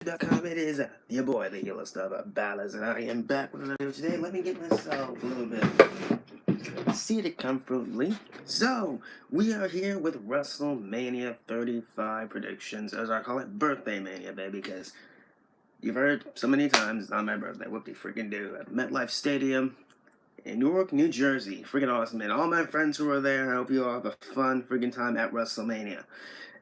Com. It is your boy, the yellow star Balor, and I am back with another video today. Let me get myself a little bit seated comfortably. So, we are here with Wrestlemania 35 predictions, as I call it, Birthday Mania, baby, because you've heard so many times, it's not my birthday, what they freaking do, at MetLife Stadium in Newark, New Jersey. Freaking awesome, man. All my friends who are there, I hope you all have a fun freaking time at Wrestlemania.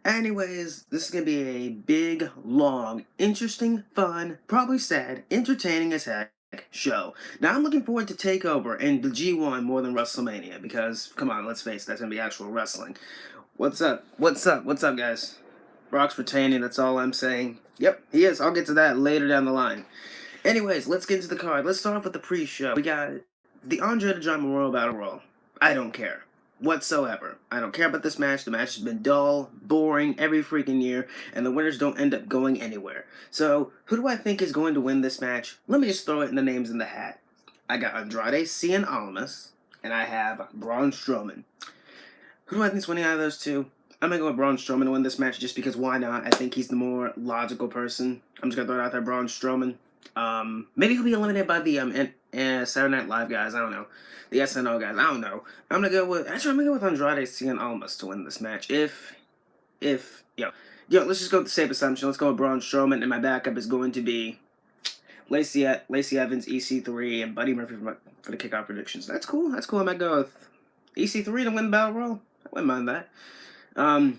Anyways, this is going to be a big, long, interesting, fun, probably sad, entertaining as heck show. Now, I'm looking forward to TakeOver and the G1 more than WrestleMania because, come on, let's face it, that's going to be actual wrestling. What's up? What's up? What's up, guys? Brock's retaining, that's all I'm saying. Yep, he is. I'll get to that later down the line. Anyways, let's get into the card. Let's start off with the pre-show. We got the Andre the Giant Memorial Battle Royal. I don't care whatsoever. I don't care about this match. The match has been dull, boring every freaking year, and the winners don't end up going anywhere. So, who do I think is going to win this match? Let me just throw it in the names in the hat. I got Andrade Cien Almas, and I have Braun Strowman. Who do I think is winning out of those two? I'm going to go with Braun Strowman to win this match just because why not? I think he's the more logical person. I'm just going to throw it out there, Braun Strowman. Maybe he'll be eliminated by the Saturday Night Live guys. I don't know. The SNL guys. I don't know. I'm gonna go with Andrade Cien Almas to win this match. Let's just go with the safe assumption. Let's go with Braun Strowman, and my backup is going to be Lacey Evans, EC3, and Buddy Murphy for the kickoff predictions. That's cool. That's cool. I might go with EC3 to win the Battle Royal. I wouldn't mind that. But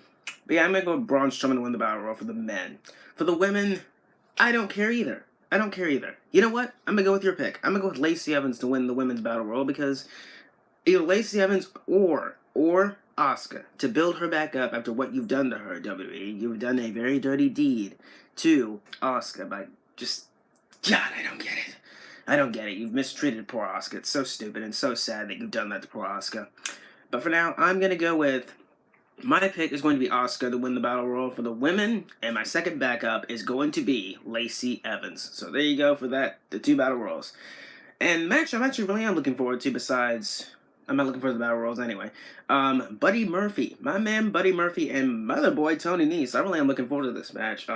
yeah, I'm gonna go with Braun Strowman to win the Battle Royal for the men. For the women, I don't care either. You know what? I'm going to go with your pick. I'm going to go with Lacey Evans to win the Women's Battle Royal because either Lacey Evans or Asuka to build her back up after what you've done to her, WWE. You've done a very dirty deed to Asuka by just... God, I don't get it. I don't get it. You've mistreated poor Asuka. It's so stupid and so sad that you've done that to poor Asuka. But for now, I'm going to go with... My pick is going to be Asuka to win the Battle Royal for the women, and my second backup is going to be Lacey Evans. So there you go for that, the two Battle Royals. And match I'm actually really am looking forward to besides, I'm not looking forward to the Battle Royals anyway. Buddy Murphy, my man Buddy Murphy and my other boy Tony Nese. I really am looking forward to this match.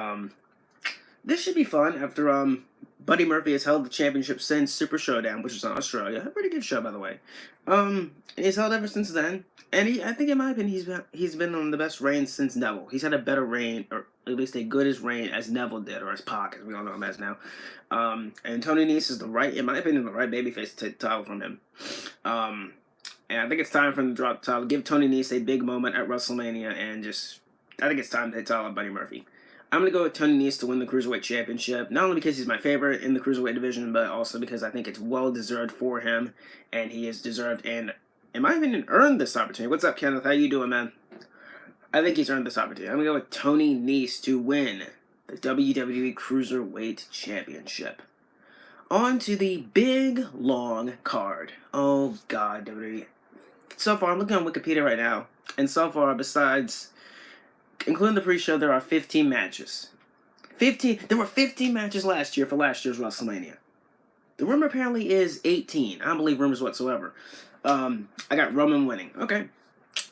This should be fun after Buddy Murphy has held the championship since Super Showdown, which was in Australia. A pretty good show, by the way. He's held ever since then. And I think in my opinion, he's been on the best reign since Neville. He's had a better reign, or at least a good as reign as Neville did, or as Pac, as we all know him as now. And Tony Nese is in my opinion, the right babyface to take the title from him. And I think it's time for him to drop the title, give Tony Nese a big moment at WrestleMania, and I think it's time to title Buddy Murphy. I'm going to go with Tony Nese to win the Cruiserweight Championship, not only because he's my favorite in the Cruiserweight division, but also because I think it's well-deserved for him, and he has deserved and, in my opinion, earned this opportunity. What's up, Kenneth? How you doing, man? I think he's earned this opportunity. I'm going to go with Tony Nese to win the WWE Cruiserweight Championship. On to the big, long card. Oh, God, WWE. So far, I'm looking on Wikipedia right now, and so far, besides... including the pre-show, there are 15 matches. There were 15 matches last year for last year's WrestleMania. The rumor apparently is 18. I don't believe rumors whatsoever. I got Roman winning. Okay.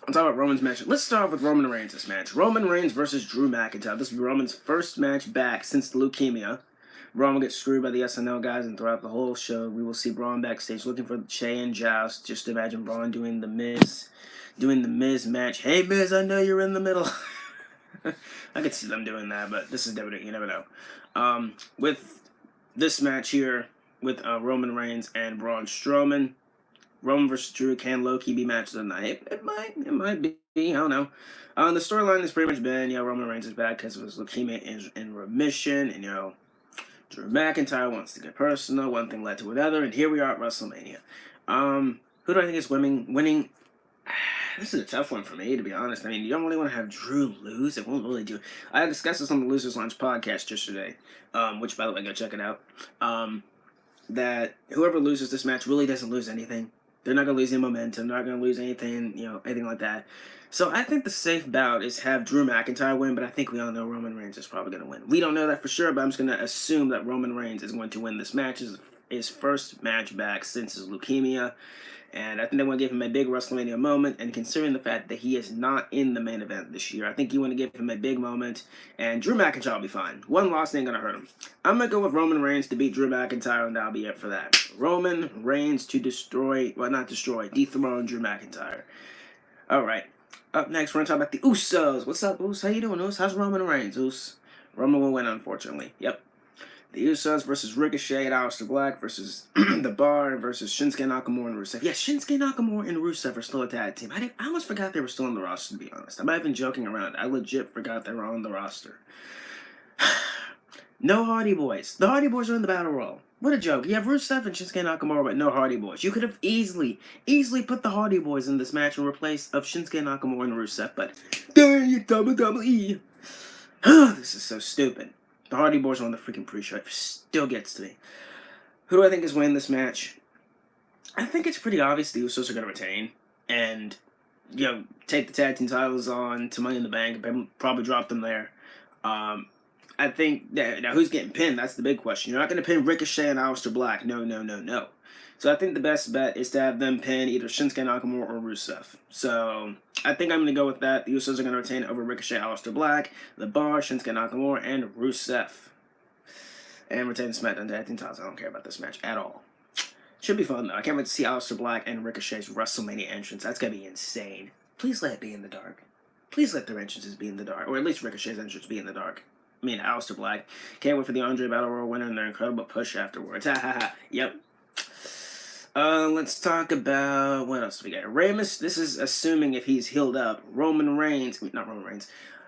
I'll talk about Roman's match. Let's start off with Roman Reigns' match. Roman Reigns versus Drew McIntyre. This will be Roman's first match back since the leukemia. Braun will get screwed by the SNL guys, and throughout the whole show, we will see Braun backstage looking for Shay and Joust. Just imagine Braun doing the Miz match. Hey, Miz, I know you're in the middle. I could see them doing that, but this is WWE. You never know. With this match here, with Roman Reigns and Braun Strowman, Roman versus Drew, can low-key be match of the night? It might be. I don't know. The storyline has pretty much been, Roman Reigns is back because of his leukemia in remission, and Drew McIntyre wants to get personal. One thing led to another, and here we are at WrestleMania. Who do I think is winning? This is a tough one for me, to be honest. I mean, you don't really want to have Drew lose. It won't really do. I discussed this on the Losers Lunch podcast yesterday, which, by the way, go check it out. That whoever loses this match really doesn't lose anything. They're not going to lose any momentum. They're not going to lose anything, anything like that. So I think the safe bout is have Drew McIntyre win, but I think we all know Roman Reigns is probably going to win. We don't know that for sure, but I'm just going to assume that Roman Reigns is going to win this match. His first match back since his leukemia. And I think they want to give him a big WrestleMania moment, and considering the fact that he is not in the main event this year, I think you want to give him a big moment, and Drew McIntyre will be fine. One loss ain't going to hurt him. I'm going to go with Roman Reigns to beat Drew McIntyre, and that'll be it for that. Roman Reigns to dethrone Drew McIntyre. Alright, up next, we're going to talk about the Usos. What's up, Us? How you doing, Us? How's Roman Reigns, Us? Roman will win, unfortunately. Yep. The Usos versus Ricochet and Aleister Black versus The Bar versus Shinsuke Nakamura and Rusev. Yeah, Shinsuke Nakamura and Rusev are still a tag team. I almost forgot they were still on the roster, to be honest. I'm not even joking around. I legit forgot they were on the roster. No Hardy Boys. The Hardy Boys are in the Battle Royal. What a joke. You have Rusev and Shinsuke Nakamura, but no Hardy Boys. You could have easily put the Hardy Boys in this match in place of Shinsuke Nakamura and Rusev, but dang it, WWE. This is so stupid. The Hardy Boys are on the freaking pre-show. It still gets to me. Who do I think is winning this match? I think it's pretty obvious the Usos are going to retain and, take the tag team titles on to Money in the Bank and probably drop them there. I think that, now who's getting pinned? That's the big question. You're not going to pin Ricochet and Aleister Black. No. So I think the best bet is to have them pin either Shinsuke Nakamura or Rusev. So I think I'm going to go with that. The Usos are going to retain over Ricochet, Aleister Black, The Bar, Shinsuke Nakamura, and Rusev. And retain the SmackDown Tag Team titles. I don't care about this match at all. Should be fun, though. I can't wait to see Aleister Black and Ricochet's WrestleMania entrance. That's going to be insane. Please let it be in the dark. Please let their entrances be in the dark. Or at least Ricochet's entrance be in the dark. I mean, Aleister Black. Can't wait for the Andre Battle Royal winner and their incredible push afterwards. Yep. Let's talk about, what else we got? This is assuming if he's healed up.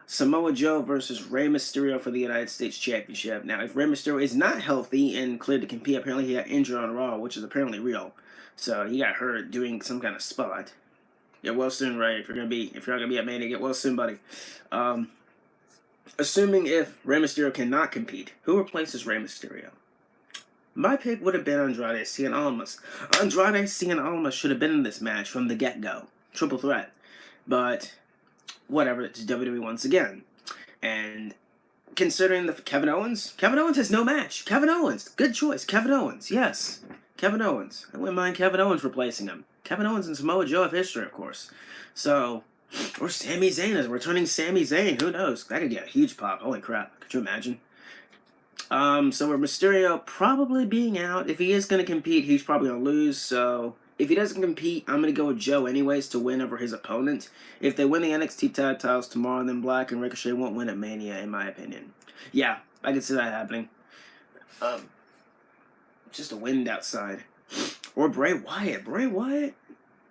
Samoa Joe versus Rey Mysterio for the United States Championship. Now, if Rey Mysterio is not healthy and cleared to compete, apparently he got injured on Raw, which is apparently real. So he got hurt doing some kind of spot. Get well soon, Rey. If you're not gonna be at Mania, get well soon, buddy. Assuming if Rey Mysterio cannot compete, who replaces Rey Mysterio? My pick would have been Andrade Cien Almas. Andrade Cien Almas should have been in this match from the get-go. Triple threat. But, whatever, it's WWE once again. And considering Kevin Owens has no match. Kevin Owens, good choice. Kevin Owens, yes. Kevin Owens. I wouldn't mind Kevin Owens replacing him. Kevin Owens and Samoa Joe have history, of course. So, or Sami Zayn is returning Sami Zayn. Who knows? That could get a huge pop. Holy crap. Could you imagine? So with Mysterio probably being out, if he is going to compete, he's probably going to lose. So if he doesn't compete, I'm going to go with Joe anyways to win over his opponent. If they win the NXT tag titles tomorrow, then Black and Ricochet won't win at Mania, in my opinion. Yeah, I can see that happening. Just a wind outside. Or Bray Wyatt.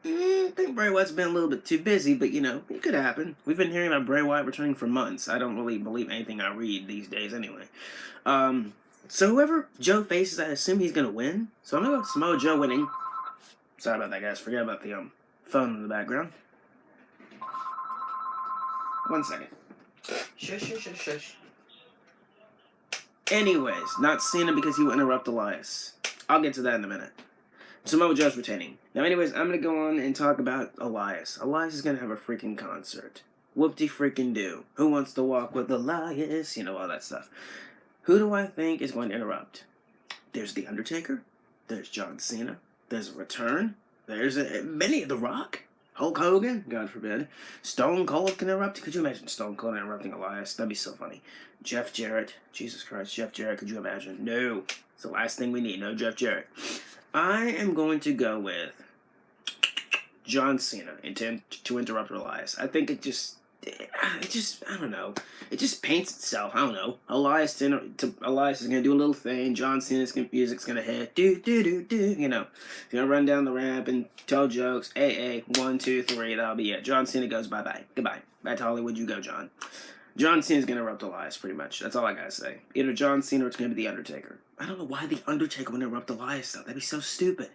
I think Bray Wyatt's been a little bit too busy, but, it could happen. We've been hearing about Bray Wyatt returning for months. I don't really believe anything I read these days anyway. So whoever Joe faces, I assume he's going to win. So I'm going to go with Samoa Joe winning. Sorry about that, guys. Forget about the phone in the background. 1 second. Shush. Anyways, not Cena because he will interrupt Elias. I'll get to that in a minute. Samoa Joe's retaining. Now, anyways, I'm going to go on and talk about Elias. Elias is going to have a freaking concert. Whoop-de-freaking-do. Who wants to walk with Elias? All that stuff. Who do I think is going to interrupt? There's The Undertaker. There's John Cena. There's a return. There's The Rock. Hulk Hogan, God forbid. Stone Cold can interrupt. Could you imagine Stone Cold interrupting Elias? That'd be so funny. Jeff Jarrett. Jesus Christ, Jeff Jarrett, could you imagine? No. It's the last thing we need. No Jeff Jarrett. I am going to go with John Cena to interrupt Elias. I think it just, I don't know. It just paints itself. I don't know. Elias is going to do a little thing. John Cena's music's going to hit. Do. He's going to run down the ramp and tell jokes. 1, 2, 3. That'll be it. John Cena goes bye-bye. Goodbye. Back to Hollywood you go, John. John Cena's going to interrupt Elias, pretty much. That's all I got to say. Either John Cena or it's going to be The Undertaker. I don't know why The Undertaker would interrupt Elias, though. That'd be so stupid.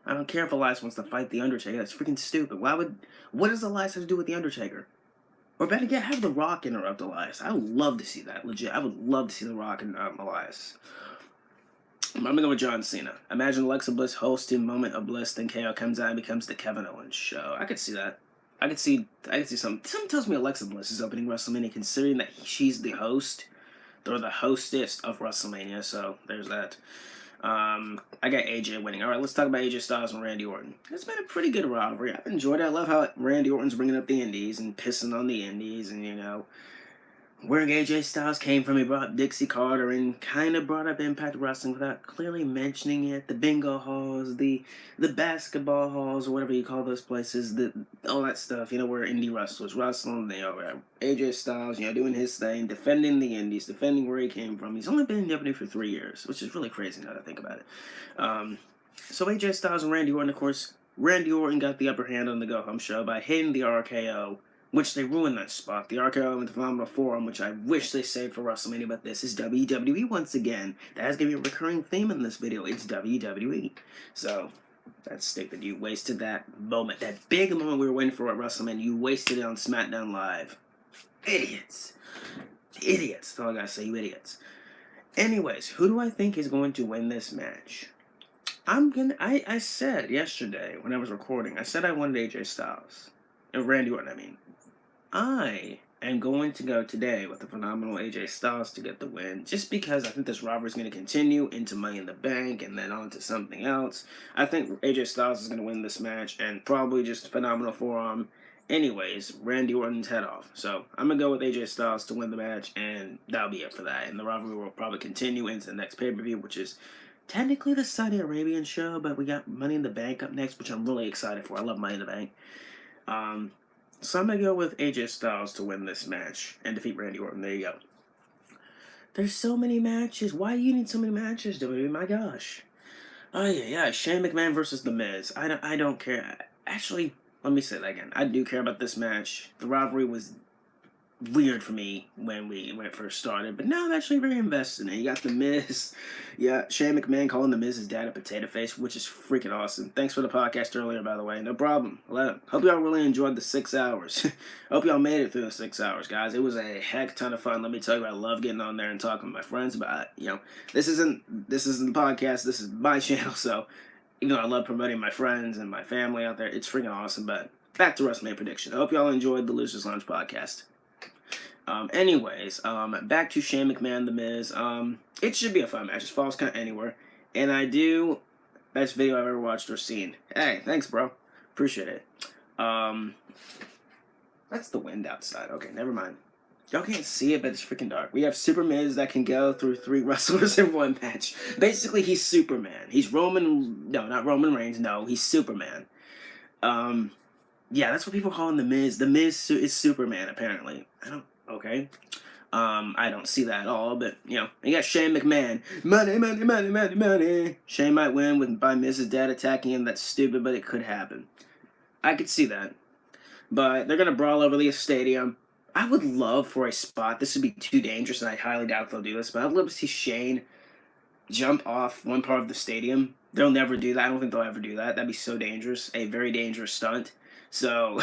I don't care if Elias wants to fight The Undertaker. That's freaking stupid. What does Elias have to do with The Undertaker? Or better yet, have The Rock interrupt Elias. I would love to see that, legit. I would love to see The Rock and Elias. I'm going to go with John Cena. Imagine Alexa Bliss hosting Moment of Bliss, then KO comes out and becomes the Kevin Owens show. I could see that. I could see something. Something tells me Alexa Bliss is opening WrestleMania, considering that she's the host, or the hostess of WrestleMania, so there's that. I got AJ winning. All right, let's talk about AJ Styles and Randy Orton. It's been a pretty good rivalry. I've enjoyed it. I love how Randy Orton's bringing up the Indies and pissing on the Indies, and where AJ Styles came from. He brought up Dixie Carter and kind of brought up Impact Wrestling without clearly mentioning it. The bingo halls, the basketball halls, or whatever you call those places, all that stuff. Where indie wrestlers wrestling. AJ Styles, doing his thing, defending the Indies, defending where he came from. He's only been in WWE for 3 years, which is really crazy now that I think about it. So AJ Styles and Randy Orton, of course, Randy Orton got the upper hand on the Go Home show by hitting the RKO, which they ruined that spot. The RKO and the Phenomenal Forearm, which I wish they saved for WrestleMania, but this is WWE once again. That is going to be a recurring theme in this video. It's WWE. So, that's stupid. You wasted that moment. That big moment we were waiting for at WrestleMania. You wasted it on SmackDown Live. Idiots. Idiots. That's all I gotta say, you idiots. Anyways, who do I think is going to win this match? I said yesterday when I was recording, I said I wanted AJ Styles. Randy Orton, I mean. I am going to go today with the phenomenal AJ Styles to get the win, just because I think this rivalry is going to continue into Money in the Bank and then on to something else. I think AJ Styles is going to win this match and probably just a phenomenal forearm. Anyways, Randy Orton's head off. So I'm going to go with AJ Styles to win the match, and that'll be it for that. And the rivalry will probably continue into the next pay-per-view, which is technically the Saudi Arabian show, but we got Money in the Bank up next, which I'm really excited for. I love Money in the Bank. So I'm going to go with AJ Styles to win this match and defeat Randy Orton. There you go. There's so many matches. Why do you need so many matches, WWE? My gosh. Oh, yeah. Shane McMahon versus The Miz. I don't care. Actually, let me say that again. I do care about this match. The rivalry was weird for me when it first started, but now I'm actually very invested in it. You got The Miz. Yeah, Shane McMahon calling The Miz's dad a potato face, which is freaking awesome. Thanks for the podcast earlier, by the way. No problem. Hope y'all really enjoyed the 6 hours. Hope y'all made it through the 6 hours, guys. It was a heck ton of fun. Let me tell you, I love getting on there and talking with my friends about it. This isn't the podcast. This is my channel, so even though I love promoting my friends and my family out there, it's freaking awesome. But back to Wrestlemania prediction. I hope y'all enjoyed the Losers Lounge podcast. Back to Shane McMahon, The Miz. It should be a fun match. It falls kind of anywhere. And best video I've ever watched or seen. Hey, thanks, bro. Appreciate it. That's the wind outside. Okay, never mind. Y'all can't see it, but it's freaking dark. We have Super Miz that can go through 3 wrestlers in one match. Basically, he's Superman. He's not Roman Reigns. No, he's Superman. Yeah, that's what people call him, The Miz. The Miz is Superman, apparently. Okay. I don't see that at all, but, you got Shane McMahon. Money, money, money, money, money. Shane might win by Miz's dad attacking him. That's stupid, but it could happen. I could see that. But they're going to brawl over the stadium. I would love for a spot. This would be too dangerous, and I highly doubt they'll do this, but I'd love to see Shane jump off one part of the stadium. They'll never do that. I don't think they'll ever do that. That'd be so dangerous. A very dangerous stunt. So,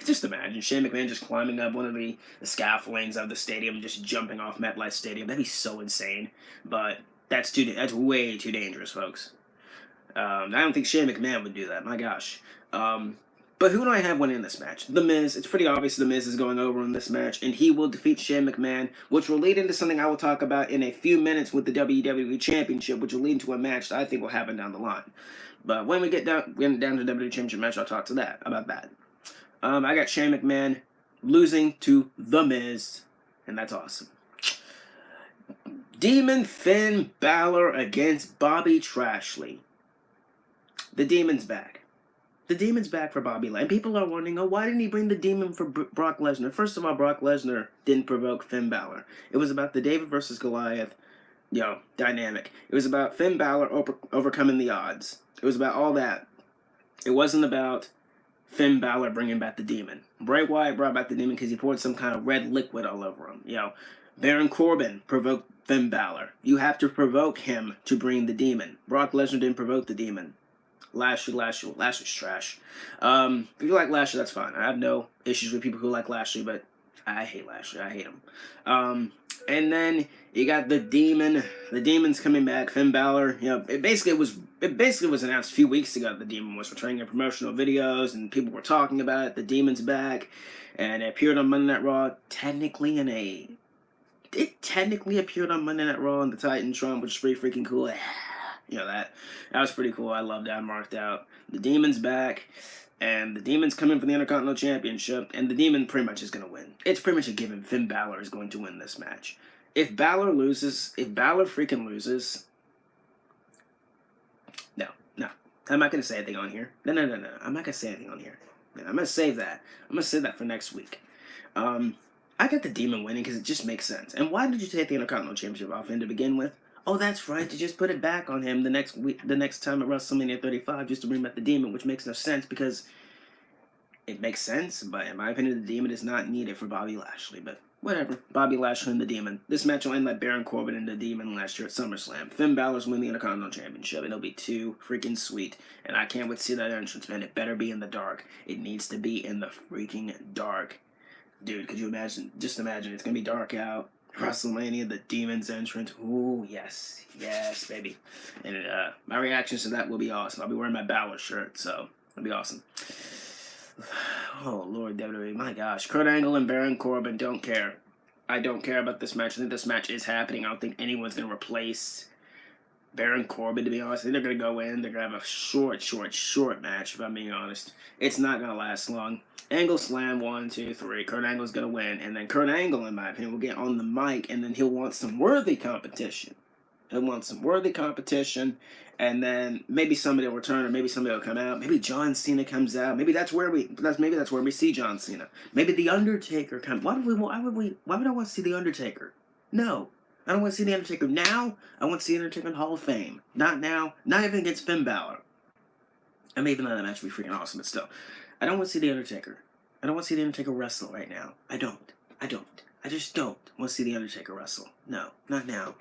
just imagine Shane McMahon just climbing up one of the scaffoldings of the stadium and just jumping off MetLife Stadium. That'd be so insane. But that's way too dangerous, folks. I don't think Shane McMahon would do that. My gosh. But who do I have winning this match? The Miz. It's pretty obvious The Miz is going over in this match, and he will defeat Shane McMahon, which will lead into something I will talk about in a few minutes with the WWE Championship, which will lead to a match that I think will happen down the line. But when we get down to the WWE Championship match, I'll talk about that. I got Shane McMahon losing to The Miz, and that's awesome. Demon Finn Balor against Bobby Trashley. The Demon's back. The Demon's back for Bobby Lashley. And people are wondering, why didn't he bring the Demon for Brock Lesnar? First of all, Brock Lesnar didn't provoke Finn Balor. It was about the David versus Goliath, dynamic. It was about Finn Balor overcoming the odds. It was about all that. It wasn't about Finn Balor bringing back the Demon. Bray Wyatt brought back the Demon because he poured some kind of red liquid all over him. Baron Corbin provoked Finn Balor. You have to provoke him to bring the Demon. Brock Lesnar didn't provoke the Demon. Lashley's trash. If you like Lashley, that's fine. I have no issues with people who like Lashley, but I hate Lashley. I hate him. And then you got the Demon. The Demon's coming back. Finn Balor. It basically was announced a few weeks ago that the Demon was returning in promotional videos, and people were talking about it. The Demon's back, and it appeared on Monday Night Raw. It technically appeared on Monday Night Raw in the Titantron, which is pretty freaking cool. that was pretty cool. I love that marked out. The Demon's back, and the Demon's coming for the Intercontinental Championship, and the Demon pretty much is going to win. It's pretty much a given. Finn Balor is going to win this match. If Balor freaking loses, no. I'm not going to say anything on here. No. I'm not going to say anything on here. I'm going to save that. I'm going to save that for next week. I got the Demon winning because it just makes sense. And why did you take the Intercontinental Championship off him to begin with? Oh, that's right. To just put it back on him the next time at WrestleMania 35, just to bring back the Demon, which makes no sense because it makes sense. But in my opinion, the Demon is not needed for Bobby Lashley. But whatever. Bobby Lashley and the Demon. This match will end like Baron Corbin and the Demon last year at SummerSlam. Finn Balor's winning the Intercontinental Championship. And it'll be too freaking sweet. And I can't wait to see that entrance, man. It better be in the dark. It needs to be in the freaking dark. Dude, could you imagine? Just imagine. It's going to be dark out. WrestleMania, the Demon's entrance. Ooh, yes. Yes, baby. And my reactions to that will be awesome. I'll be wearing my Balor shirt, so it'll be awesome. Oh, Lord, WWE. My gosh. Kurt Angle and Baron Corbin, don't care. I don't care about this match. I think this match is happening. I don't think anyone's going to replace Baron Corbin, to be honest. I think they're going to go in. They're going to have a short match, if I'm being honest. It's not going to last long. Angle slam, 1, 2, 3. Kurt Angle's going to win. And then Kurt Angle, in my opinion, will get on the mic, and then he'll want some worthy competition. And then maybe somebody will return, or maybe somebody will come out. Maybe John Cena comes out. Maybe that's where we see John Cena. Maybe the Undertaker comes. Why would I want to see the Undertaker? No. I don't want to see the Undertaker now. I want to see the Undertaker in the Hall of Fame. Not now. Not even against Finn Balor. I mean, even though that match would be freaking awesome, but still. I don't want to see the Undertaker. I don't want to see the Undertaker wrestle right now. I don't. I just don't want to see the Undertaker wrestle. No, not now.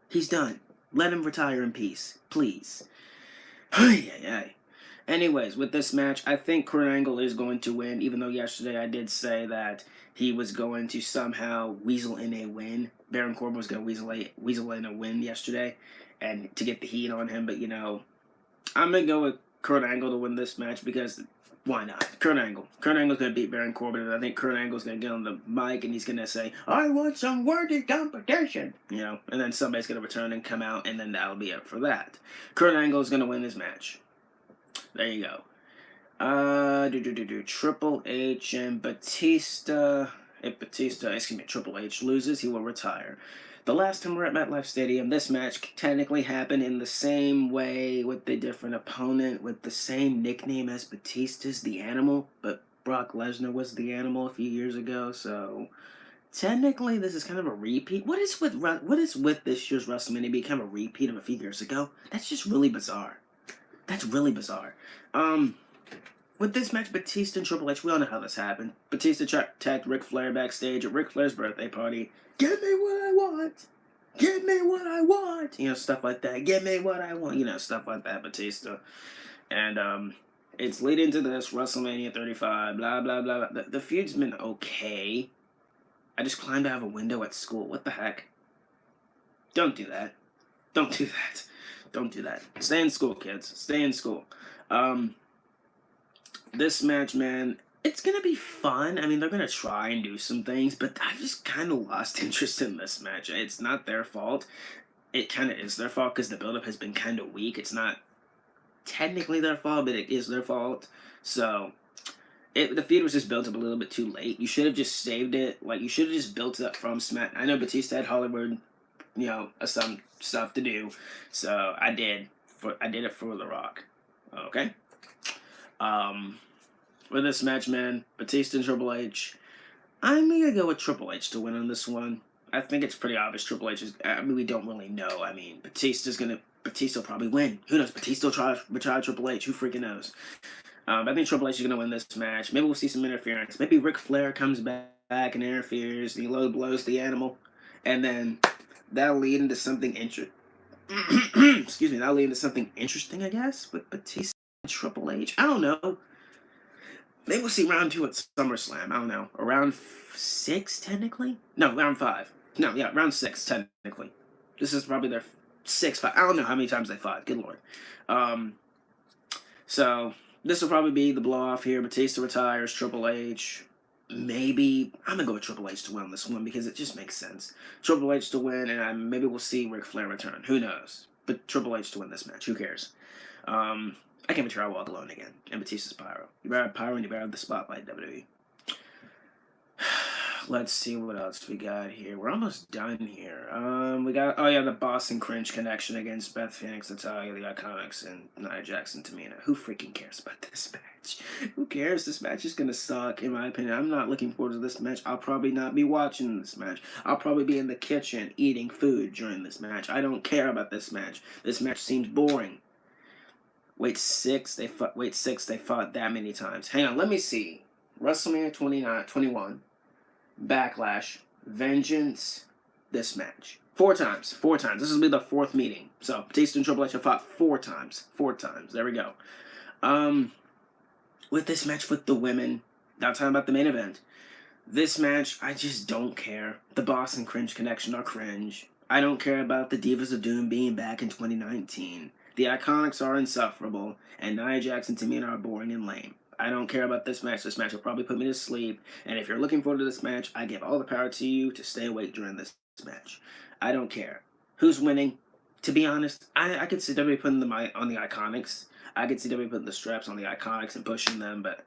He's done. Let him retire in peace. Please. Anyways, with this match, I think Kurt Angle is going to win, even though yesterday I did say that he was going to somehow weasel in a win. Baron Corbin was going to weasel in a win yesterday and to get the heat on him. But, I'm going to go with Kurt Angle to win this match because why not? Kurt Angle's going to beat Baron Corbin, and I think Kurt Angle's going to get on the mic and he's going to say, I want some worthy competition, and then somebody's going to return and come out, and then that'll be it for that. Kurt Angle's going to win this match. There you go. Triple H and Batista. If Triple H loses, he will retire. The last time we were at MetLife Stadium, this match technically happened in the same way with a different opponent, with the same nickname as Batista's The Animal, but Brock Lesnar was The Animal a few years ago, so technically this is kind of a repeat. What is with this year's WrestleMania become a repeat of a few years ago? That's just really bizarre. That's really bizarre. With this match, Batista and Triple H, we all know how this happened. Batista tagged Ric Flair backstage at Ric Flair's birthday party. Give me what I want. Give me what I want. Stuff like that. Give me what I want. Stuff like that, Batista. And it's leading to this WrestleMania 35, blah, blah, blah. The feud's been okay. I just climbed out of a window at school. What the heck? Don't do that. Don't do that. Don't do that. Stay in school, kids. Stay in school. This match, man, it's going to be fun. I mean, they're going to try and do some things, but I've just kind of lost interest in this match. It's not their fault. It kind of is their fault because the build-up has been kind of weak. It's not technically their fault, but it is their fault. So, the feud was just built up a little bit too late. You should have just saved it. You should have just built it up from Smack. I know Batista had Hollywood, some stuff to do. So, I did it for The Rock. Okay? With this match, man, Batista and Triple H, I'm going to go with Triple H to win on this one. I think it's pretty obvious Triple H is, we don't really know. I mean, Batista will probably win. Who knows? Batista will retire Triple H. Who freaking knows? I think Triple H is going to win this match. Maybe we'll see some interference. Maybe Ric Flair comes back and interferes, and he low blows the animal, and then that'll lead into something interesting. That'll lead into something interesting, I guess, with Batista and Triple H. I don't know. Maybe we'll see round 2 at SummerSlam. I don't know. Or round 6, technically? No, round 5. No, yeah, round 6, technically. This is probably their 6, 5. I don't know how many times they fought. Good Lord. So, this will probably be the blow-off here. Batista retires, Triple H. Maybe, I'm going to go with Triple H to win this one because it just makes sense. Triple H to win, and maybe we'll see Ric Flair return. Who knows? but Triple H to win this match. Who cares? I can't be sure I walk alone again. And Batista's pyro. You better have pyro and you better have the spotlight, WWE. Let's see what else we got here. We're almost done here. We got the Boston Cringe connection against Beth Phoenix, Natalya, the Iconics, and Nia Jax and Tamina. Who freaking cares about this match? Who cares? This match is gonna suck, in my opinion. I'm not looking forward to this match. I'll probably not be watching this match. I'll probably be in the kitchen eating food during this match. I don't care about this match. This match seems boring. Wait, six? They fought that many times. Hang on, let me see. WrestleMania 21. Backlash, Vengeance, this match. 4 times. 4 times. This will be the 4th meeting. So, Batista and Triple H have fought 4 times. 4 times. There we go. With this match with the women, not talking about the main event, this match, I just don't care. The Boston Cringe connection are cringe. I don't care about the Divas of Doom being back in 2019. The Iconics are insufferable, and Nia Jax and Tamina are boring and lame. I don't care about this match. This match will probably put me to sleep. And if you're looking forward to this match, I give all the power to you to stay awake during this match. I don't care. Who's winning? To be honest, I could see WWE putting them on the Iconics. I could see WWE putting the straps on the Iconics and pushing them, but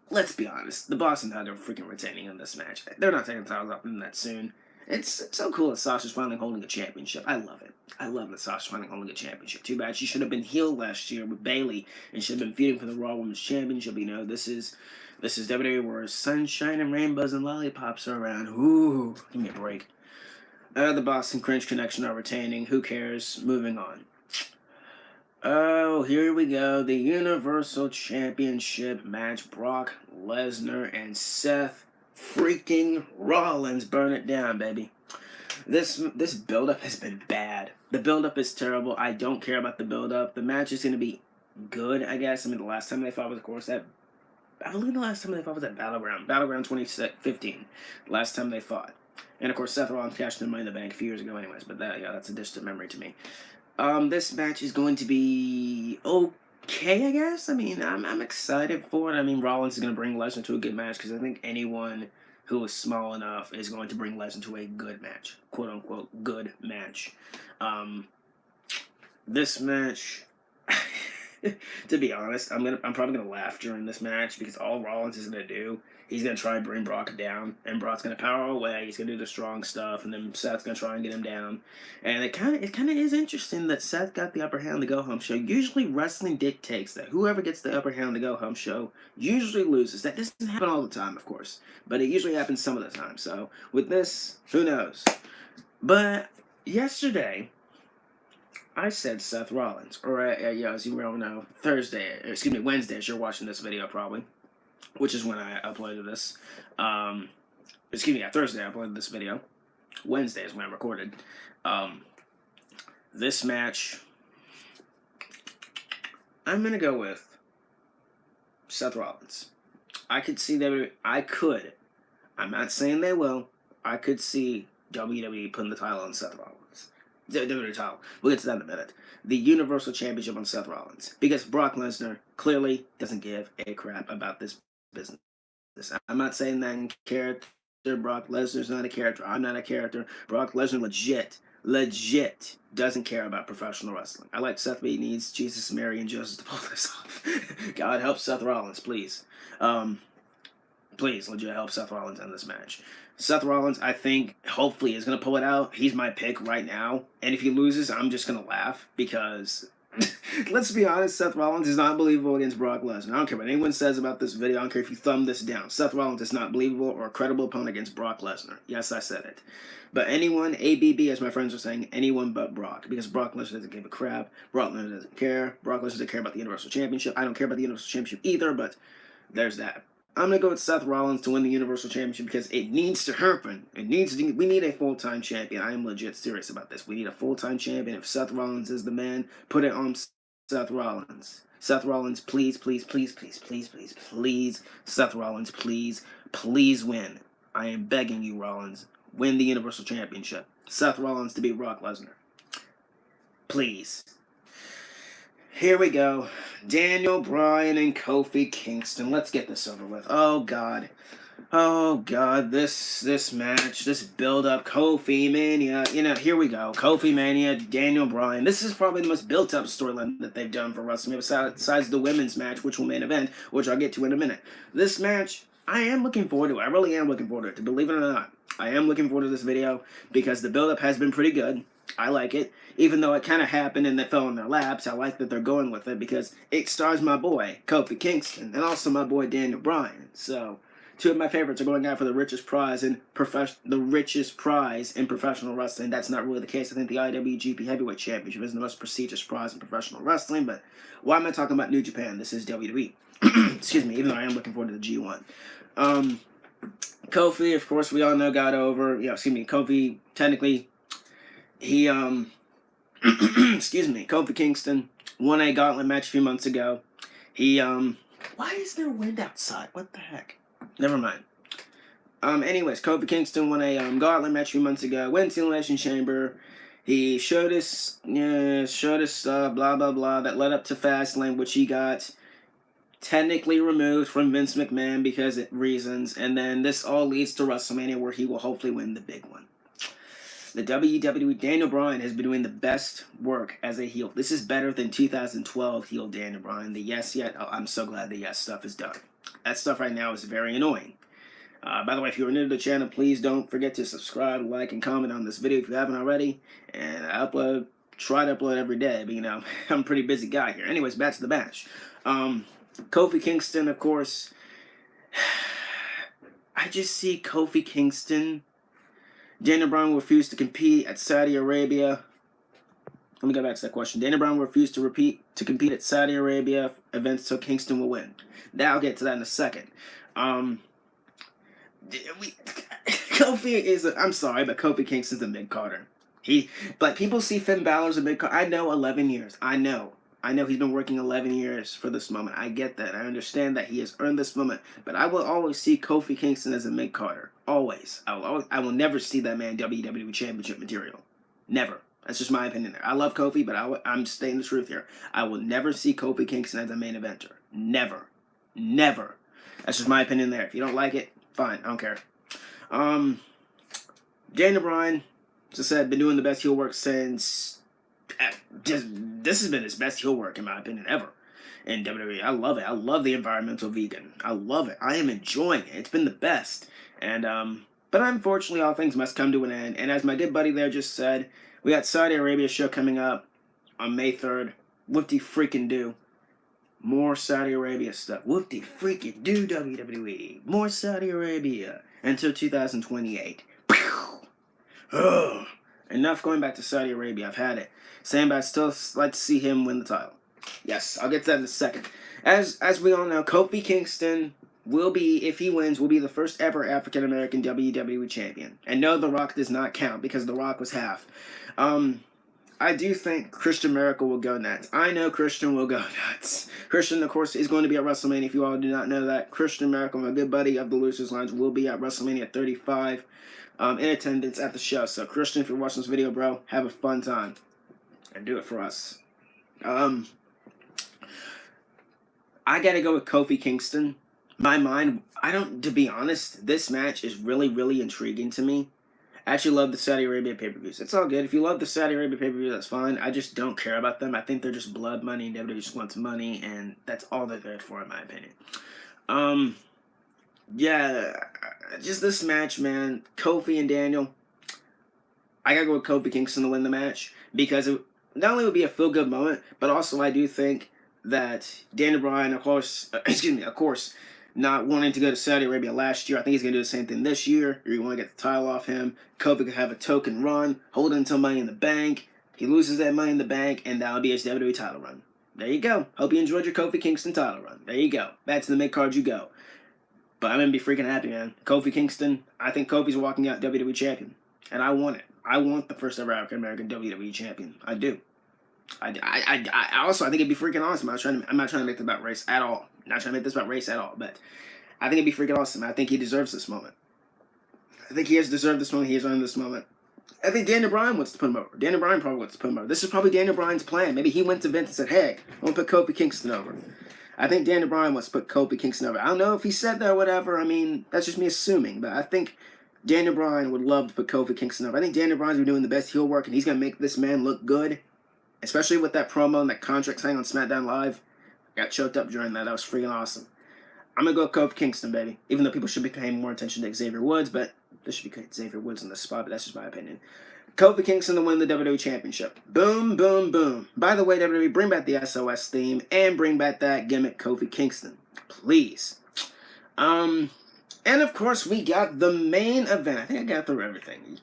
let's be honest. The Boston Hug are freaking retaining in this match. They're not taking the titles off them that soon. It's so cool that Sasha's finally holding a championship. I love it. I love that Sasha's finally holding a championship. Too bad she should have been healed last year with Bayley and should have been feuding for the Raw Women's Championship. You know, this is WWE where sunshine and rainbows and lollipops are around. Ooh, give me a break. The Boston Cringe connection are retaining. Who cares? Moving on. Oh, here we go. The Universal Championship match. Brock Lesnar and Seth freaking Rollins. Burn it down, baby. This build-up has been bad. The build-up is terrible. I don't care about the build-up. The match is going to be good, I guess. I mean, the last time they fought was, of course, I believe the last time they fought was at Battleground 2015. Last time they fought. And, of course, Seth Rollins cashed in Money in the Bank a few years ago anyways. But that's a distant memory to me. This match is going to be okay, I guess. I mean, I'm excited for it. I mean, Rollins is going to bring Lesnar to a good match because I think anyone who is small enough is going to bring Lesnar to a good match, quote unquote good match. This match, to be honest, I'm probably gonna laugh during this match because all Rollins is gonna do, he's gonna try and bring Brock down, and Brock's gonna power away. He's gonna do the strong stuff, and then Seth's gonna try and get him down. And it kind of is interesting that Seth got the upper hand on the Go Home show. Usually, wrestling dictates that whoever gets the upper hand on the Go Home show usually loses. That doesn't happen all the time, of course, but it usually happens some of the time. So with this, who knows? But yesterday, I said Seth Rollins, or as you all know, Wednesday, as you're watching this video probably, which is when I uploaded this. Thursday I uploaded this video. Wednesday is when I recorded. This match, I'm going to go with Seth Rollins. I'm not saying they will, I could see WWE putting the title on Seth Rollins. WWE title. We'll get to that in a minute. The Universal Championship on Seth Rollins. Because Brock Lesnar clearly doesn't give a crap about this business. I'm not saying that in character. Brock Lesnar's not a character. I'm not a character. Brock Lesnar legit doesn't care about professional wrestling. I like Seth, but he needs Jesus, Mary, and Joseph to pull this off. God help Seth Rollins, please. Please, legit help Seth Rollins in this match. Seth Rollins, I think, hopefully is going to pull it out. He's my pick right now. And if he loses, I'm just going to laugh because, let's be honest, Seth Rollins is not believable against Brock Lesnar. I don't care what anyone says about this video. I don't care if you thumb this down. Seth Rollins is not believable or a credible opponent against Brock Lesnar. Yes, I said it. But anyone, ABB, as my friends are saying, anyone but Brock. Because Brock Lesnar doesn't give a crap. Brock Lesnar doesn't care. Brock Lesnar doesn't care about the Universal Championship. I don't care about the Universal Championship either, but there's that. I'm going to go with Seth Rollins to win the Universal Championship because it needs to happen. We need a full-time champion. I am legit serious about this. We need a full-time champion. If Seth Rollins is the man, put it on Seth Rollins. Seth Rollins, please, please, please, please, please, please, please. Seth Rollins, please, please win. I am begging you, Rollins. Win the Universal Championship. Seth Rollins to beat Brock Lesnar. Please. Here we go. Daniel Bryan and Kofi Kingston. Let's get this over with. Oh, God. Oh God, this match, this build up, Kofi Mania, here we go. Kofi Mania, Daniel Bryan. This is probably the most built up storyline that they've done for WrestleMania besides the women's match, which will main event, which I'll get to in a minute. This match, I am looking forward to it. I really am looking forward to it, believe it or not. I am looking forward to this video because the build up has been pretty good. I like it. Even though it kind of happened and they fell in their laps, I like that they're going with it because it stars my boy, Kofi Kingston, and also my boy, Daniel Bryan. So, two of my favorites are going out for the richest prize in professional wrestling. That's not really the case. I think the IWGP Heavyweight Championship is the most prestigious prize in professional wrestling. But why am I talking about New Japan? This is WWE. Excuse me. Even though I am looking forward to the G1. Kofi, of course, we all know got over. Kofi technically, he excuse me, Kofi Kingston won a gauntlet match a few months ago. He why is there wind outside? What the heck? Never mind. Anyways, Kofi Kingston won a gauntlet match a few months ago. Went to the Elimination Chamber. He showed us blah blah blah that led up to Fastlane, which he got technically removed from Vince McMahon because of reasons, and then this all leads to WrestleMania, where he will hopefully win the big one. The WWE Daniel Bryan has been doing the best work as a heel. This is better than 2012 heel Daniel Bryan. The yes yet. Oh, I'm so glad the yes stuff is done. That stuff right now is very annoying. By the way, if you're new to the channel, please don't forget to subscribe, like, and comment on this video if you haven't already. And I try to upload every day, but I'm a pretty busy guy here. Anyways, back to the match. Kofi Kingston, of course. I just see Kofi Kingston. Daniel Bryan refused to compete at Saudi Arabia. Let me go back to that question. Daniel Bryan refused to compete at Saudi Arabia events, so Kingston will win. I'll get to that in a second. Kofi is I'm sorry, but Kofi Kingston's a mid-carder. But people see Finn Balor's a mid-carder. I know 11 years. I know he's been working 11 years for this moment. I get that. I understand that he has earned this moment. But I will always see Kofi Kingston as a mid-carder. Always. I will never see that man WWE Championship material. Never. That's just my opinion there. I love Kofi, but I'm stating the truth here. I will never see Kofi Kingston as a main eventer. Never. Never. That's just my opinion there. If you don't like it, fine. I don't care. Daniel Bryan, as I said, been doing the best heel work since... this has been his best heel work, in my opinion, ever in WWE. I love it. I love the environmental vegan. I love it. I am enjoying it. It's been the best. And, but unfortunately, all things must come to an end. And as my good buddy there just said, we got Saudi Arabia show coming up on May 3rd. Whoop-de-freaking-do. More Saudi Arabia stuff. Whoop-de-freaking-do, WWE. More Saudi Arabia until 2028. Ugh. Enough going back to Saudi Arabia. I've had it. Saying, but I still like to see him win the title. Yes, I'll get to that in a second. As we all know, Kofi Kingston will be, if he wins, will be the first ever African-American WWE champion. And no, The Rock does not count because The Rock was half. I do think Christian Miracle will go nuts. I know Christian will go nuts. Christian, of course, is going to be at WrestleMania. If you all do not know that, Christian Miracle, my good buddy of the Losers Lounge, will be at WrestleMania 35 in attendance at the show. So, Christian, if you're watching this video, bro, have a fun time. And do it for us. I gotta go with Kofi Kingston. My mind, to be honest, this match is really, really intriguing to me. I actually love the Saudi Arabia pay-per-views. It's all good. If you love the Saudi Arabia pay-per-views, that's fine. I just don't care about them. I think they're just blood money, and WWE just wants money, and that's all they're there for, in my opinion. Yeah, just this match, man. Kofi and Daniel. I gotta go with Kofi Kingston to win the match, because it not only would be a feel-good moment, but also I do think that Daniel Bryan, of course, not wanting to go to Saudi Arabia last year, I think he's going to do the same thing this year. You want to get the title off him. Kofi could have a token run, hold it until Money in the Bank. He loses that Money in the Bank, and that'll be his WWE title run. There you go. Hope you enjoyed your Kofi Kingston title run. There you go. Back to the mid-card you go. But I'm going to be freaking happy, man. Kofi Kingston, I think Kofi's walking out WWE champion. And I want it. I want the first ever African-American WWE champion. I do. I also, I think it'd be freaking awesome. I'm not trying to make this about race at all. Not trying to make this about race at all, but I think it'd be freaking awesome. I think he deserves this moment. I think he has deserved this moment. He has earned this moment. I think Daniel Bryan wants to put him over. Daniel Bryan probably wants to put him over. This is probably Daniel Bryan's plan. Maybe he went to Vince and said, hey, I want to put Kofi Kingston over. I think Daniel Bryan wants to put Kofi Kingston over. I don't know if he said that or whatever. I mean, that's just me assuming. But I think Daniel Bryan would love to put Kofi Kingston over. I think Daniel Bryan's been doing the best heel work, and he's going to make this man look good. Especially with that promo and that contract signing on SmackDown Live. I got choked up during that. That was freaking awesome. I'm going to go with Kofi Kingston, baby. Even though people should be paying more attention to Xavier Woods, but this should be Xavier Woods in this spot, but that's just my opinion. Kofi Kingston to win the WWE Championship. Boom, boom, boom. By the way, WWE, bring back the SOS theme and bring back that gimmick Kofi Kingston. Please. And of course, we got the main event. I think I got through everything.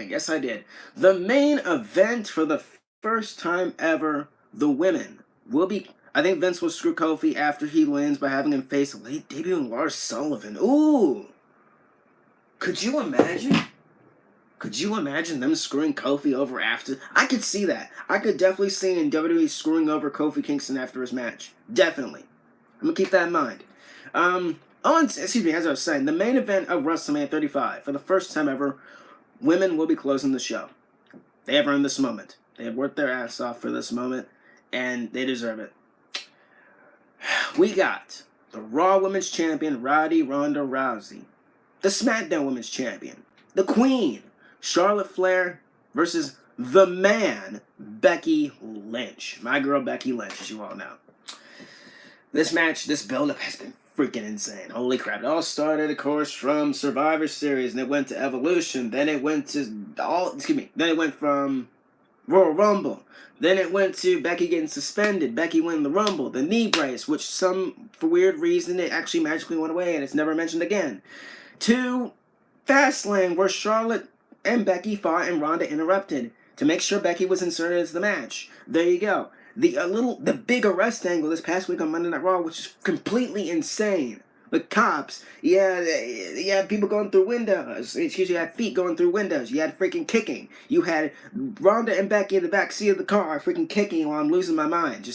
Yes, I did. The main event for the first time ever, the women will be... I think Vince will screw Kofi after he wins by having him face late debuting Lars Sullivan. Ooh! Could you imagine? Could you imagine them screwing Kofi over after? I could see that. I could definitely see in WWE screwing over Kofi Kingston after his match. Definitely. I'm going to keep that in mind. Excuse me, as I was saying, the main event of WrestleMania 35, for the first time ever, women will be closing the show. They have earned this moment. They have worked their ass off for this moment, and they deserve it. We got the Raw Women's Champion, Ronda Rousey. The SmackDown Women's Champion, the Queen, Charlotte Flair, versus the man, Becky Lynch. My girl, Becky Lynch, as you all know. This match, this build-up has been freaking insane. Holy crap. It all started, of course, from Survivor Series, and it went to Evolution. Then it went to Then it went from Royal Rumble. Then it went to Becky getting suspended. Becky winning the Rumble. The knee brace, which for weird reason, it actually magically went away, and it's never mentioned again. To Fastlane, where Charlotte and Becky fought and Ronda interrupted to make sure Becky was inserted into the match. There you go. The big arrest angle this past week on Monday Night Raw, which is completely insane. The cops, you had people going through windows. You had feet going through windows. You had freaking kicking. You had Ronda and Becky in the back seat of the car freaking kicking while I'm losing my mind.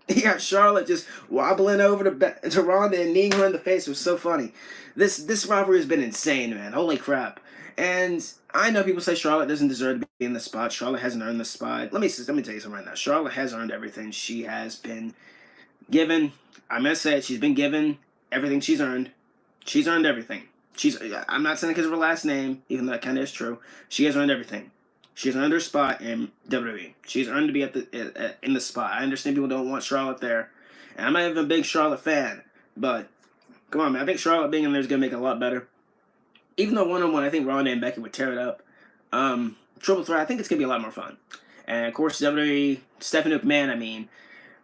You got Charlotte just wobbling over to Ronda and kneeing her in the face. It was so funny. This rivalry has been insane, man. Holy crap. And I know people say Charlotte doesn't deserve to be in the spot. Charlotte hasn't earned the spot. Let me tell you something right now. Charlotte has earned everything she has been given. I'm going to say it. She's been given everything she's earned. She's earned everything. I'm not saying it because of her last name, even though that kind of is true. She has earned everything. She's earned her spot in WWE. She's earned to be in the spot. I understand people don't want Charlotte there. And I'm not even a big Charlotte fan. But, come on, man. I think Charlotte being in there is going to make it a lot better. Even though one-on-one, I think Ronda and Becky would tear it up. Triple threat, I think it's going to be a lot more fun. And, of course, WWE, Stephanie McMahon,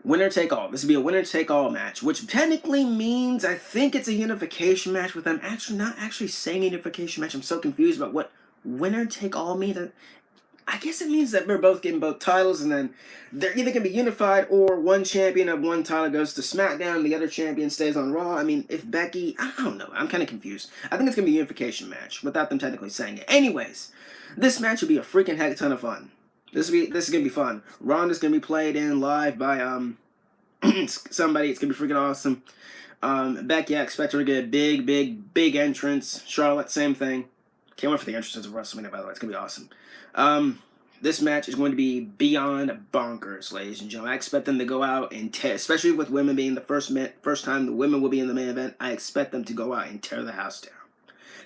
winner take all. This would be a winner take all match, which technically means I think it's a unification match with them not actually saying unification match. I'm so confused about what winner take all means. I guess it means that we're both getting both titles, and then they're either going to be unified or one champion of one title goes to SmackDown and the other champion stays on Raw. If Becky... I don't know. I'm kind of confused. I think it's going to be a unification match without them technically saying it. Anyways, this match will be a freaking heck ton of fun. This is going to be fun. Ronda's going to be played in live by somebody. It's going to be freaking awesome. Becky, I expect her to get a big entrance. Charlotte, same thing. Can't wait for the entrances of WrestleMania, by the way. It's going to be awesome. This match is going to be beyond bonkers, ladies and gentlemen. I expect them to go out and especially with women being the first time the women will be in the main event, I expect them to go out and tear the house down.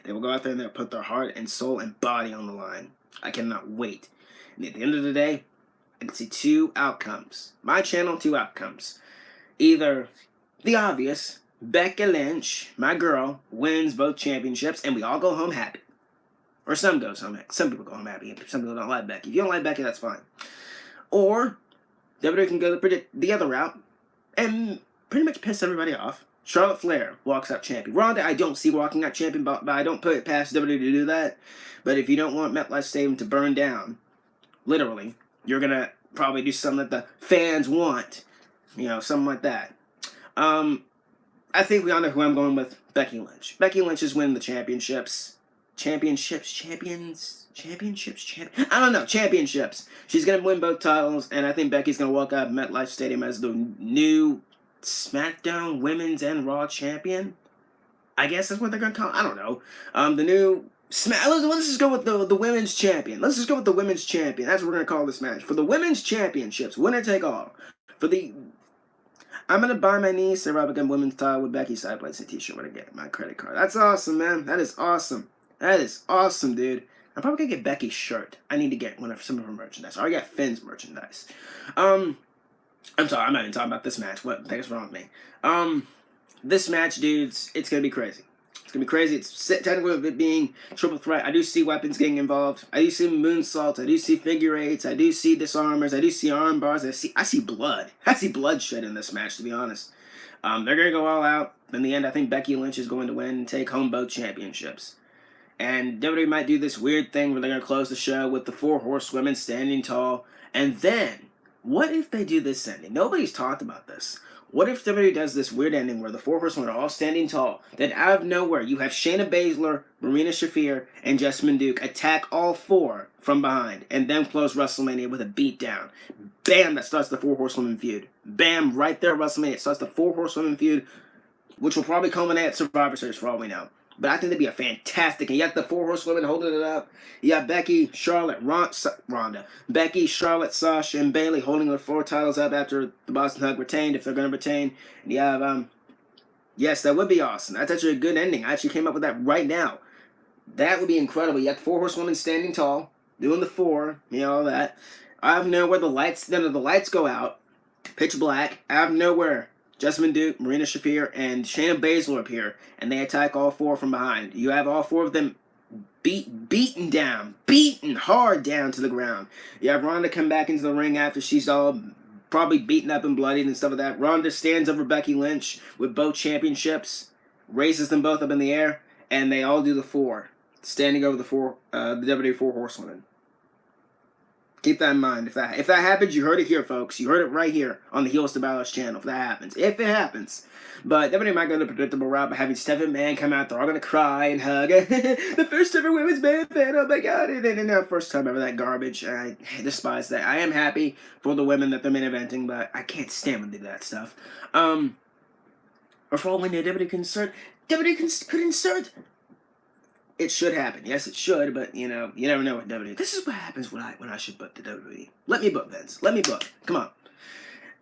They will go out there and they'll put their heart and soul and body on the line. I cannot wait. And at the end of the day, I can see two outcomes. My channel, two outcomes. Either the obvious, Becky Lynch, my girl, wins both championships and we all go home happy. Or some goes home happy. Some people go home happy. Some people don't like Becky. If you don't like Becky, that's fine. Or WWE can go the other route and pretty much piss everybody off. Charlotte Flair walks out champion. Ronda, I don't see walking out champion, but I don't put it past WWE to do that. But if you don't want MetLife Stadium to burn down, literally, you're going to probably do something that the fans want. Something like that. I think we all know who I'm going with. Becky Lynch. Becky Lynch is winning the championships. Championships. I don't know. Championships. She's going to win both titles, and I think Becky's going to walk out of MetLife Stadium as the new SmackDown Women's and Raw Champion. I guess that's what they're going to call it. I don't know. The new... Let's just go with the Women's Champion. Let's just go with the Women's Champion. That's what we're going to call this match. For the Women's Championships, winner take all. For the... I'm gonna buy my niece a Republican women's title with Becky side plates and t-shirt when I get my credit card. That's awesome, man. That is awesome. That is awesome, dude. I'm probably gonna get Becky's shirt. I need to get some of her merchandise. I already got Finn's merchandise. I'm sorry, I'm not even talking about this match. What the heck is wrong with me? This match, dudes, it's gonna be crazy. It's gonna be crazy. It's technically with it being triple threat. I do see weapons getting involved. I do see moonsaults. I do see figure eights. I do see disarmers. I do see arm bars. I see blood. I see bloodshed in this match, to be honest. They're gonna go all out. In the end, I think Becky Lynch is going to win and take home both championships. And WWE might do this weird thing where they're gonna close the show with the 4 horsewomen standing tall. And then, what if they do this ending? Nobody's talked about this. What if WWE does this weird ending where the 4 horsewomen are all standing tall, then out of nowhere you have Shayna Baszler, Marina Shafir, and Jessamine Duke attack all 4 from behind, and then close WrestleMania with a beatdown. Bam, that starts the 4 horsewomen feud. Bam, right there at WrestleMania, it starts the 4 horsewomen feud, which will probably culminate at Survivor Series for all we know. But I think that'd be a fantastic. And you got the 4 horsewomen holding it up. You got Becky, Charlotte, Ronda. Becky, Charlotte, Sasha, and Bayley holding their 4 titles up after the Boston Hug retained, if they're going to retain. And you have, yes, that would be awesome. That's actually a good ending. I actually came up with that right now. That would be incredible. You got the 4 horsewomen standing tall, doing the 4, all that. Out of nowhere, the lights go out, pitch black. Out of nowhere, Jessamine Duke, Marina Shafir, and Shayna Baszler appear, and they attack all 4 from behind. You have all 4 of them beaten hard down to the ground. You have Ronda come back into the ring after she's all probably beaten up and bloodied and stuff like that. Ronda stands over Becky Lynch with both championships, raises them both up in the air, and they all do the 4, standing over the WWE 4 horsewomen. Keep that in mind. If that happens, you heard it here, folks. You heard it right here on the Heels to Balor's channel. If that happens. If it happens. But WWE might go the predictable route by having Stephanie McMahon come out. They're all going to cry and hug. The first ever women's man fan. Oh my god. And first time ever that garbage. I despise that. I am happy for the women that they're main eventing, but I can't stand when they do that stuff. Or for all we know, WWE could insert. It should happen. Yes, it should, but, you never know with WWE. This is what happens when I should book the WWE. Let me book, Vince. Let me book. Come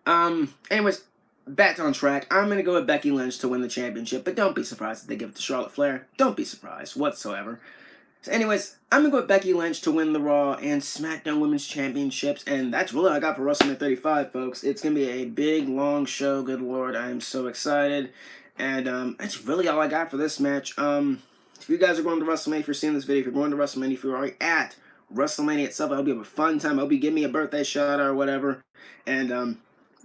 on. Anyways, back on track. I'm going to go with Becky Lynch to win the championship, but don't be surprised if they give it to Charlotte Flair. Don't be surprised whatsoever. So anyways, I'm going to go with Becky Lynch to win the Raw and SmackDown Women's Championships, and that's really all I got for WrestleMania 35, folks. It's going to be a big, long show. Good Lord, I am so excited. And that's really all I got for this match. If you guys are going to WrestleMania, if you're seeing this video, if you're going to WrestleMania, if you're already at WrestleMania itself, I hope you have a fun time. I hope you give me a birthday shout out or whatever. And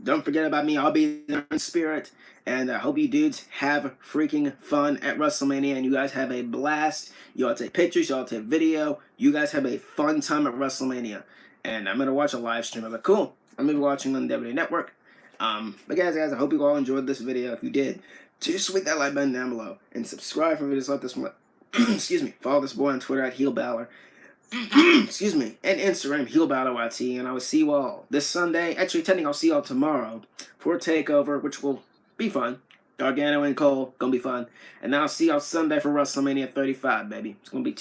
don't forget about me. I'll be there in spirit. And I hope you dudes have freaking fun at WrestleMania. And you guys have a blast. You all take pictures. You all take video. You guys have a fun time at WrestleMania. And I'm going to watch a live stream of it. Cool. I'm going to be watching on the WWE Network. But guys, I hope you all enjoyed this video. If you did, just sweep that like button down below. And subscribe for videos like this one. Excuse me. Follow this boy on Twitter at HeelBalor. Excuse me. And Instagram, HeelBalorYT. And I will see you all this Sunday. Actually, technically, I'll see you all tomorrow for a takeover, which will be fun. Gargano and Cole, gonna be fun. And then I'll see y'all Sunday for WrestleMania 35, baby. It's gonna be